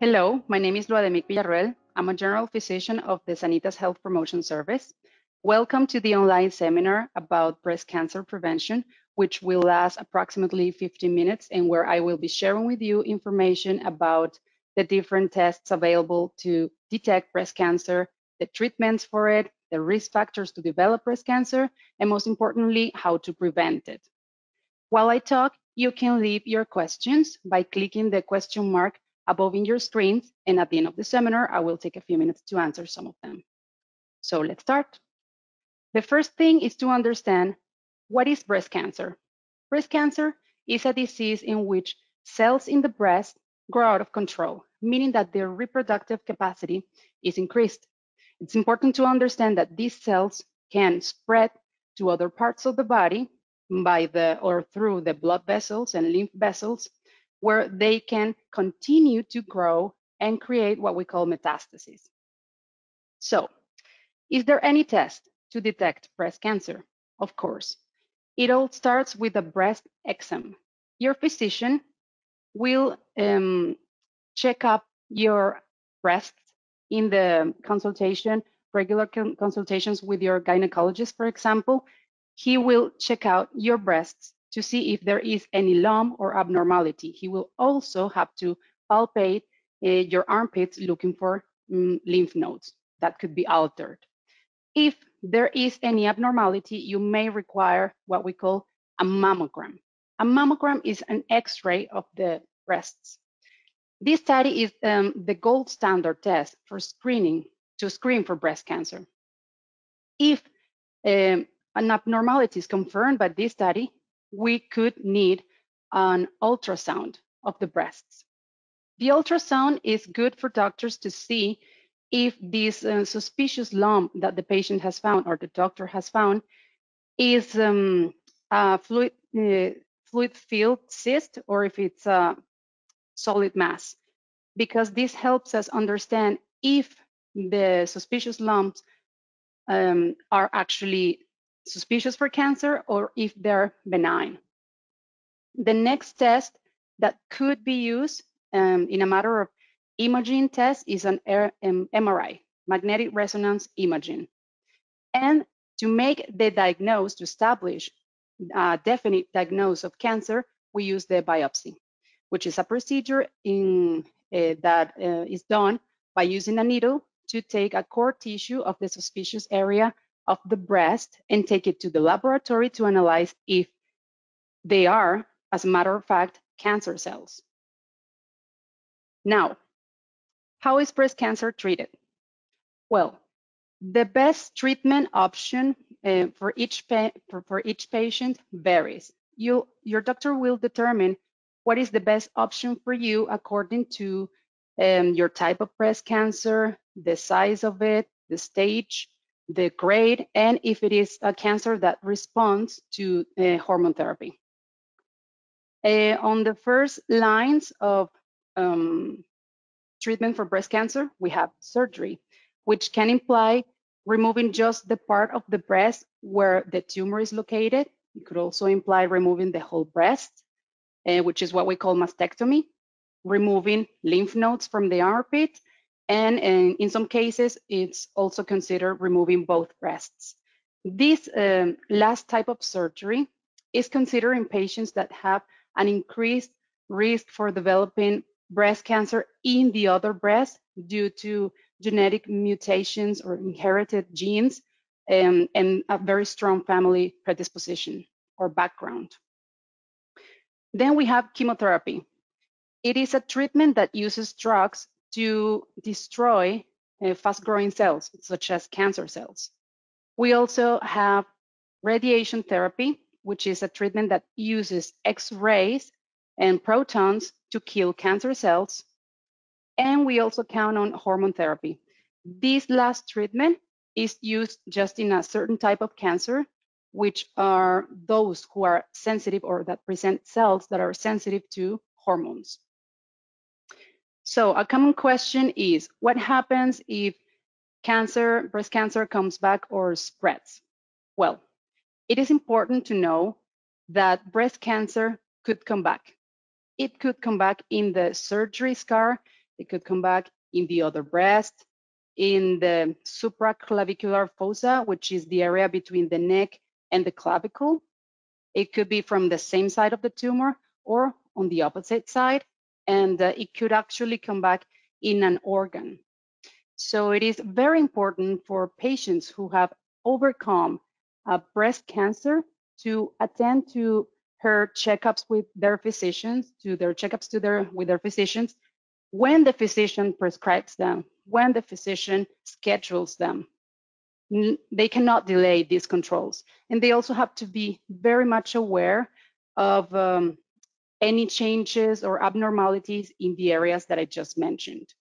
Hello, my name is Luademic Villarreal. I'm a general physician of the Sanitas Health Promotion Service. Welcome to the online seminar about breast cancer prevention, which will last approximately 15 minutes and where I will be sharing with you information about the different tests available to detect breast cancer, the treatments for it, the risk factors to develop breast cancer, and most importantly, how to prevent it. While I talk, you can leave your questions by clicking the question mark above in your screens, and at the end of the seminar, I will take a few minutes to answer some of them. So let's start. The first thing is to understand what is breast cancer. Breast cancer is a disease in which cells in the breast grow out of control, meaning that their reproductive capacity is increased. It's important to understand that these cells can spread to other parts of the body or through the blood vessels and lymph vessels, where they can continue to grow and create what we call metastases. So, is there any test to detect breast cancer? Of course. It all starts with a breast exam. Your physician will check up your breasts in the consultation, regular consultations with your gynecologist, for example. He will check out your breasts to see if there is any lump or abnormality. He will also have to palpate your armpits looking for lymph nodes that could be altered. If there is any abnormality, you may require what we call a mammogram. A mammogram is an X-ray of the breasts. This study is the gold standard test for screening to screen for breast cancer. If an abnormality is confirmed by this study, we could need an ultrasound of the breasts. The ultrasound is good for doctors to see if this suspicious lump that the patient has found or the doctor has found is a fluid-filled cyst or if it's a solid mass, because this helps us understand if the suspicious lumps are actually suspicious for cancer or if they're benign. The next test that could be used in a matter of imaging test is an MRI, magnetic resonance imaging. And to make the diagnosis, to establish a definite diagnosis of cancer, we use the biopsy, which is a procedure that is done by using a needle to take a core tissue of the suspicious area of the breast and take it to the laboratory to analyze if they are, as a matter of fact, cancer cells. Now, how is breast cancer treated? Well, the best treatment option for each patient varies. Your doctor will determine what is the best option for you according to your type of breast cancer, the size of it, the stage, the grade, and if it is a cancer that responds to hormone therapy. On the first lines of treatment for breast cancer, we have surgery, which can imply removing just the part of the breast where the tumor is located. It could also imply removing the whole breast, which is what we call mastectomy, removing lymph nodes from the armpit, and in some cases, it's also considered removing both breasts. This last type of surgery is considered in patients that have an increased risk for developing breast cancer in the other breast due to genetic mutations or inherited genes and a very strong family predisposition or background. Then we have chemotherapy. It is a treatment that uses drugs to destroy fast-growing cells, such as cancer cells. We also have radiation therapy, which is a treatment that uses X-rays and protons to kill cancer cells. And we also count on hormone therapy. This last treatment is used just in a certain type of cancer, which are those who are sensitive or that present cells that are sensitive to hormones. So a common question is, what happens if breast cancer comes back or spreads? Well, it is important to know that breast cancer could come back. It could come back in the surgery scar. It could come back in the other breast, in the supraclavicular fossa, which is the area between the neck and the clavicle. It could be from the same side of the tumor or on the opposite side, and it could actually come back in an organ. So it is very important for patients who have overcome breast cancer to attend to her checkups with their physicians, with their physicians, when the physician prescribes them, when the physician schedules them. They cannot delay these controls. And they also have to be very much aware of any changes or abnormalities in the areas that I just mentioned.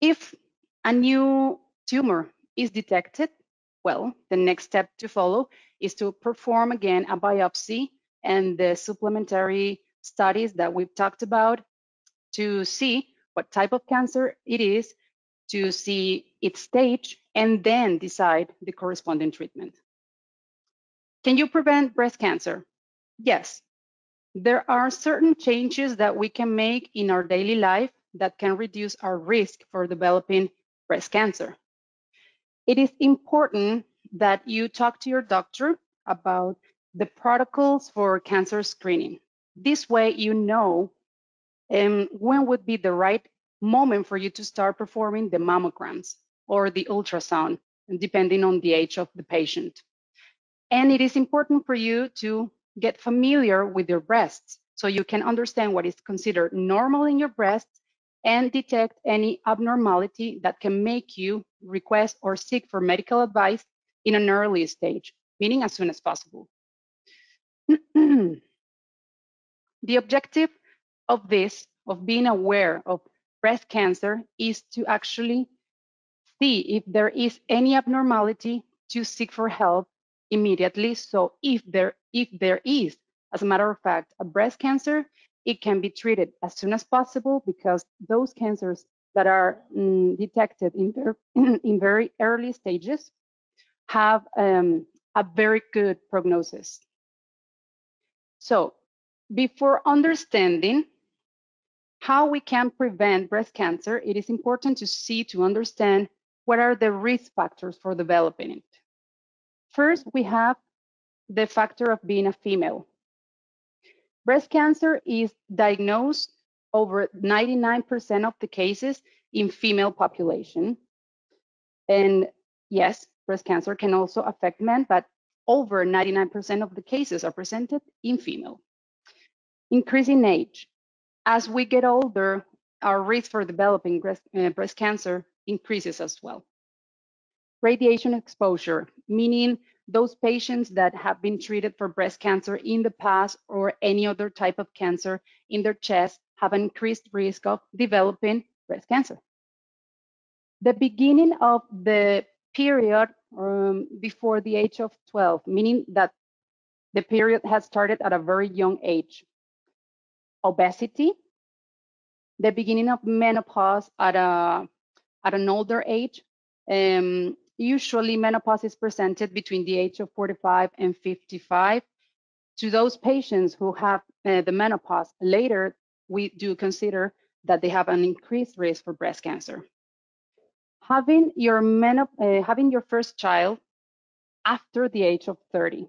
If a new tumor is detected, well, the next step to follow is to perform again a biopsy and the supplementary studies that we've talked about to see what type of cancer it is, to see its stage, and then decide the corresponding treatment. Can you prevent breast cancer? Yes. There are certain changes that we can make in our daily life that can reduce our risk for developing breast cancer. It is important that you talk to your doctor about the protocols for cancer screening. This way, you know when would be the right moment for you to start performing the mammograms or the ultrasound, depending on the age of the patient. And it is important for you to get familiar with your breasts so you can understand what is considered normal in your breasts and detect any abnormality that can make you request or seek for medical advice in an early stage, meaning as soon as possible. The objective of this, of being aware of breast cancer, is to actually see if there is any abnormality to seek for help immediately. So if there is, as a matter of fact, a breast cancer, it can be treated as soon as possible, because those cancers that are detected in very early stages have a very good prognosis. So before understanding how we can prevent breast cancer, it is important to understand what are the risk factors for developing it. First, we have the factor of being a female. Breast cancer is diagnosed over 99% of the cases in female population. And yes, breast cancer can also affect men, but over 99% of the cases are presented in female. Increasing age. As we get older, our risk for developing breast cancer increases as well. Radiation exposure, meaning those patients that have been treated for breast cancer in the past or any other type of cancer in their chest have an increased risk of developing breast cancer. The beginning of the period before the age of 12, meaning that the period has started at a very young age. Obesity, the beginning of menopause at an older age. Usually menopause is presented between the age of 45 and 55. To those patients who have the menopause later, we do consider that they have an increased risk for breast cancer. Having your first child after the age of 30,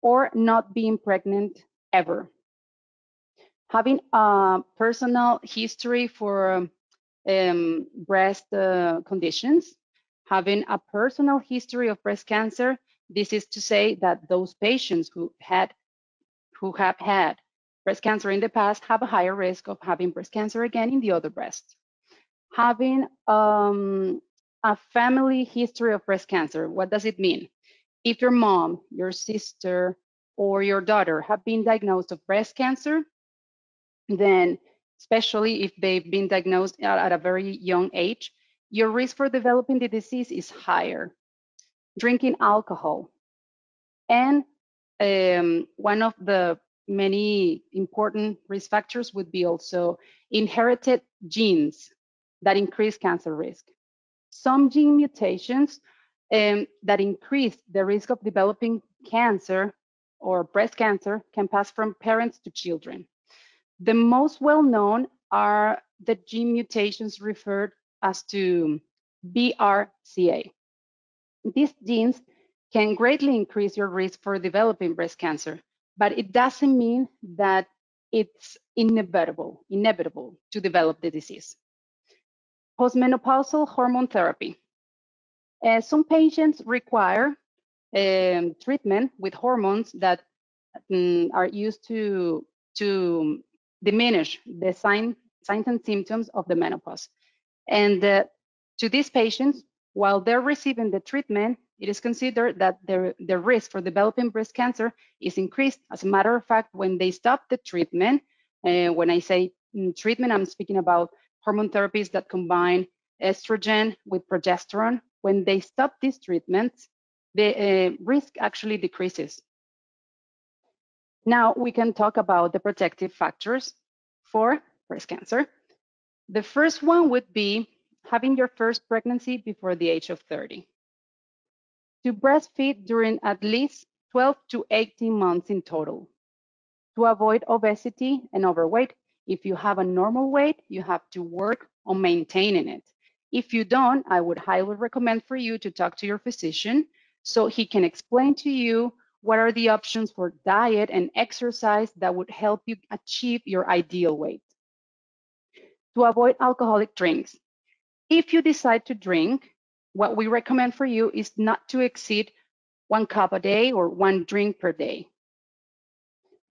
or not being pregnant ever. Having a personal history for breast conditions, having a personal history of breast cancer. This is to say that those patients who have had breast cancer in the past have a higher risk of having breast cancer again in the other breast. Having a family history of breast cancer. What does it mean? If your mom, your sister, or your daughter have been diagnosed with breast cancer, then especially if they've been diagnosed at a very young age, your risk for developing the disease is higher. Drinking alcohol. And one of the many important risk factors would be also inherited genes that increase cancer risk. Some gene mutations that increase the risk of developing cancer or breast cancer can pass from parents to children. The most well-known are the gene mutations referred as to BRCA. These genes can greatly increase your risk for developing breast cancer, but it doesn't mean that it's inevitable to develop the disease. Postmenopausal hormone therapy. Some patients require treatment with hormones that are used to diminish the signs and symptoms of the menopause. And to these patients, while they're receiving the treatment, it is considered that their risk for developing breast cancer is increased. As a matter of fact, when they stop the treatment, when I say treatment, I'm speaking about hormone therapies that combine estrogen with progesterone. When they stop these treatments, the risk actually decreases. Now we can talk about the protective factors for breast cancer. The first one would be having your first pregnancy before the age of 30. To breastfeed during at least 12 to 18 months in total. To avoid obesity and overweight. If you have a normal weight, you have to work on maintaining it. If you don't, I would highly recommend for you to talk to your physician so he can explain to you what are the options for diet and exercise that would help you achieve your ideal weight. To avoid alcoholic drinks. If you decide to drink, what we recommend for you is not to exceed 1 cup a day or 1 drink per day.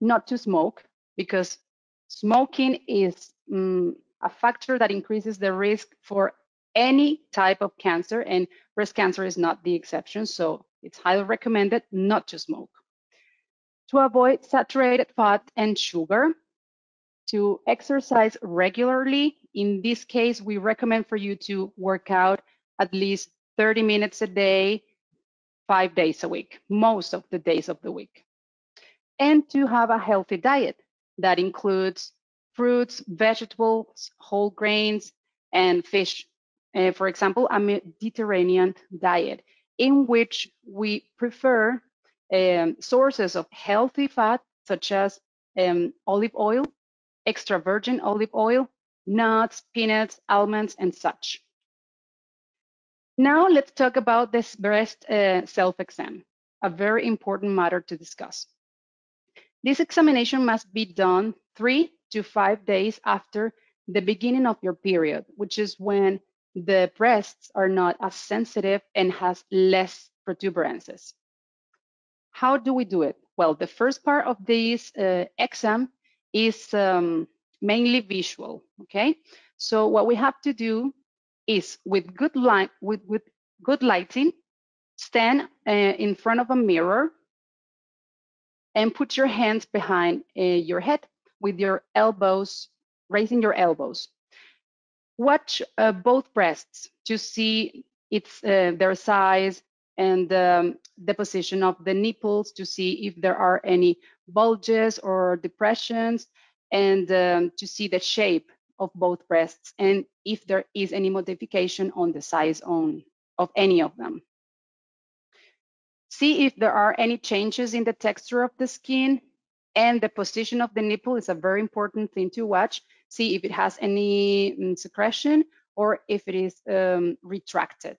Not to smoke, because smoking is a factor that increases the risk for any type of cancer, and breast cancer is not the exception, so it's highly recommended not to smoke. To avoid saturated fat and sugar. To exercise regularly. In this case, we recommend for you to work out at least 30 minutes a day, 5 days a week, most of the days of the week. And to have a healthy diet that includes fruits, vegetables, whole grains, and fish. For example, a Mediterranean diet in which we prefer sources of healthy fat, such as olive oil, extra virgin olive oil, nuts, peanuts, almonds, and such. Now let's talk about this breast self-exam, a very important matter to discuss. This examination must be done 3 to 5 days after the beginning of your period, which is when the breasts are not as sensitive and has less protuberances. How do we do it? Well, the first part of this exam is mainly visual, okay? So what we have to do is with good lighting, stand in front of a mirror and put your hands behind your head with your elbows, raising your elbows. Watch both breasts to see their size and the position of the nipples to see if there are any bulges or depressions, and to see the shape of both breasts and if there is any modification on the size of any of them. See if there are any changes in the texture of the skin, and the position of the nipple is a very important thing to watch. See if it has any secretion or if it is retracted.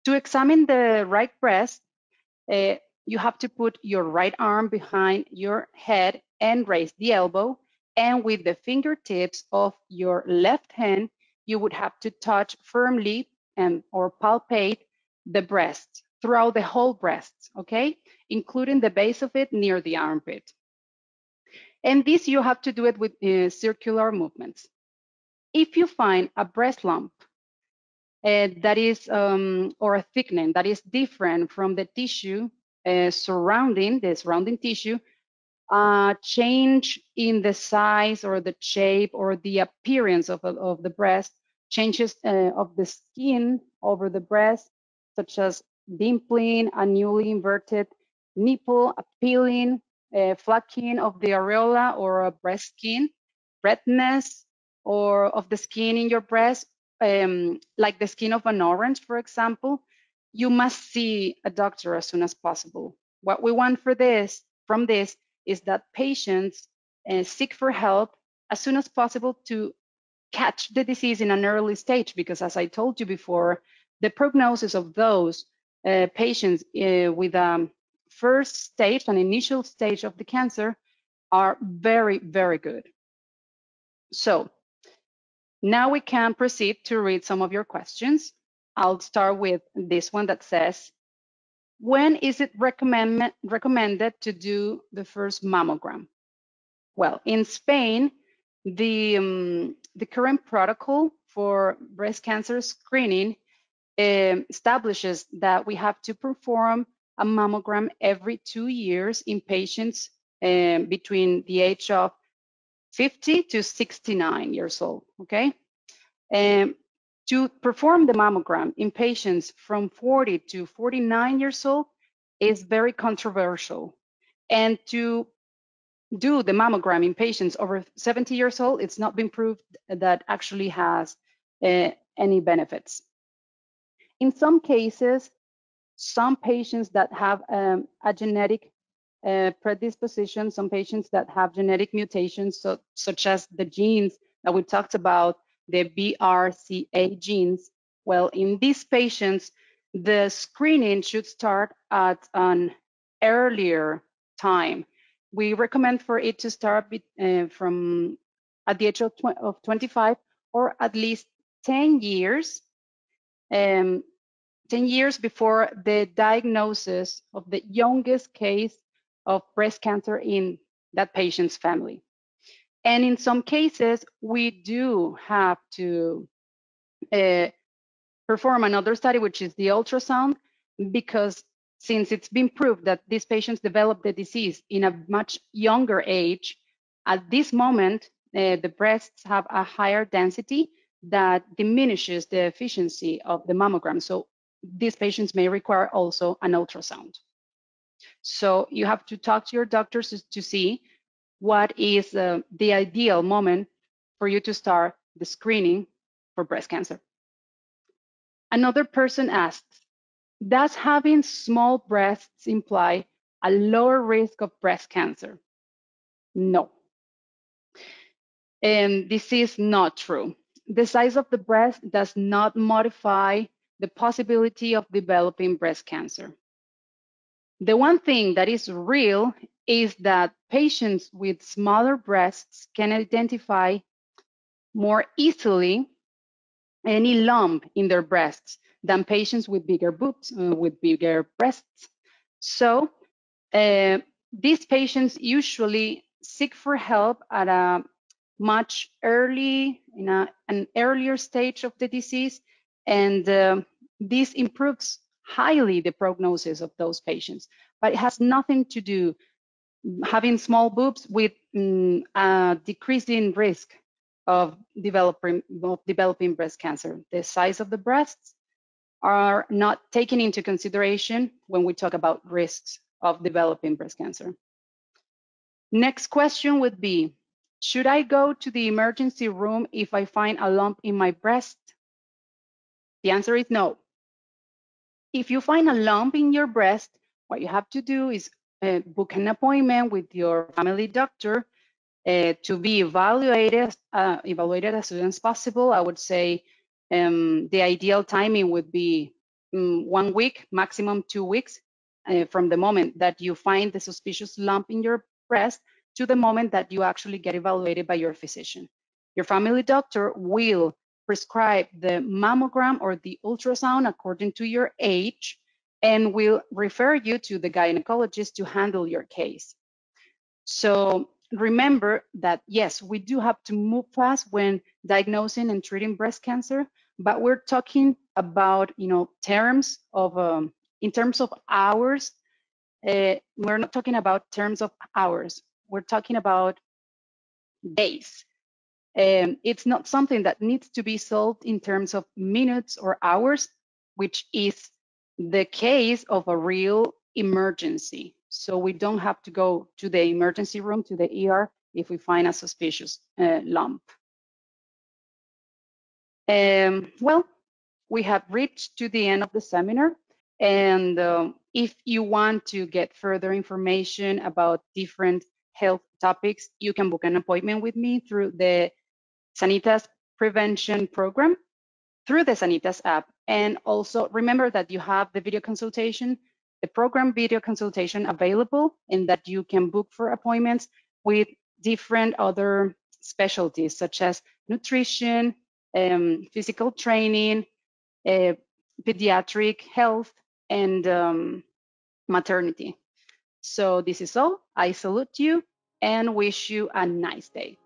To examine the right breast, you have to put your right arm behind your head and raise the elbow, and with the fingertips of your left hand, you would have to touch firmly or palpate the breast throughout the whole breast, okay? Including the base of it near the armpit. And this you have to do it with circular movements. If you find a breast lump that is, or a thickening that is different from the tissue surrounding tissue, change in the size or the shape or the appearance of the breast, changes of the skin over the breast, such as dimpling, a newly inverted nipple, a peeling, flaking of the areola or a breast skin, redness or of the skin in your breast, like the skin of an orange, for example, you must see a doctor as soon as possible. What we want from this is that patients seek for help as soon as possible to catch the disease in an early stage, because as I told you before, the prognosis of those patients with first stage, an initial stage of the cancer, are very, very good. So now we can proceed to read some of your questions. I'll start with this one that says, when is it recommended to do the first mammogram? Well, in Spain, the current protocol for breast cancer screening establishes that we have to perform a mammogram every 2 years in patients between the age of 50 to 69 years old, okay? To perform the mammogram in patients from 40 to 49 years old is very controversial. And to do the mammogram in patients over 70 years old, it's not been proved that actually has any benefits. In some cases, some patients that have a genetic predisposition, some patients that have genetic mutations, such as the genes that we talked about, the BRCA genes, well, in these patients, the screening should start at an earlier time. We recommend for it to start from at the age of 25, or at least 10 years, 10 years before the diagnosis of the youngest case of breast cancer in that patient's family. And in some cases, we do have to perform another study, which is the ultrasound, because since it's been proved that these patients develop the disease in a much younger age, at this moment, the breasts have a higher density that diminishes the efficiency of the mammogram. So these patients may require also an ultrasound. So you have to talk to your doctors to see what is the ideal moment for you to start the screening for breast cancer. Another person asks, does having small breasts imply a lower risk of breast cancer? No. And this is not true. The size of the breast does not modify the possibility of developing breast cancer. The one thing that is real is that patients with smaller breasts can identify more easily any lump in their breasts than patients with bigger boobs, with bigger breasts. So these patients usually seek for help at a much in an earlier stage of the disease, and this improves highly the prognosis of those patients. But it has nothing to do, having small boobs, with a decreasing risk of developing breast cancer. The size of the breasts are not taken into consideration when we talk about risks of developing breast cancer. Next question would be, should I go to the emergency room if I find a lump in my breast? The answer is no. If you find a lump in your breast, what you have to do is book an appointment with your family doctor to be evaluated as soon as possible. I would say the ideal timing would be 1 week, maximum 2 weeks, from the moment that you find the suspicious lump in your breast to the moment that you actually get evaluated by your physician. Your family doctor will prescribe the mammogram or the ultrasound according to your age, and will refer you to the gynecologist to handle your case. So remember that, yes, we do have to move fast when diagnosing and treating breast cancer, but we're talking about, terms of, in terms of hours. We're not talking about terms of hours. We're talking about days. It's not something that needs to be solved in terms of minutes or hours, which is the case of a real emergency. So we don't have to go to the emergency room, to the ER, if we find a suspicious lump. Well, we have reached to the end of the seminar. And if you want to get further information about different health topics, you can book an appointment with me through the Sanitas Prevention Program through the Sanitas app. And also remember that you have the video consultation, the program video consultation available, and that you can book for appointments with different other specialties such as nutrition, physical training, pediatric health, and maternity. So this is all. I salute you and wish you a nice day.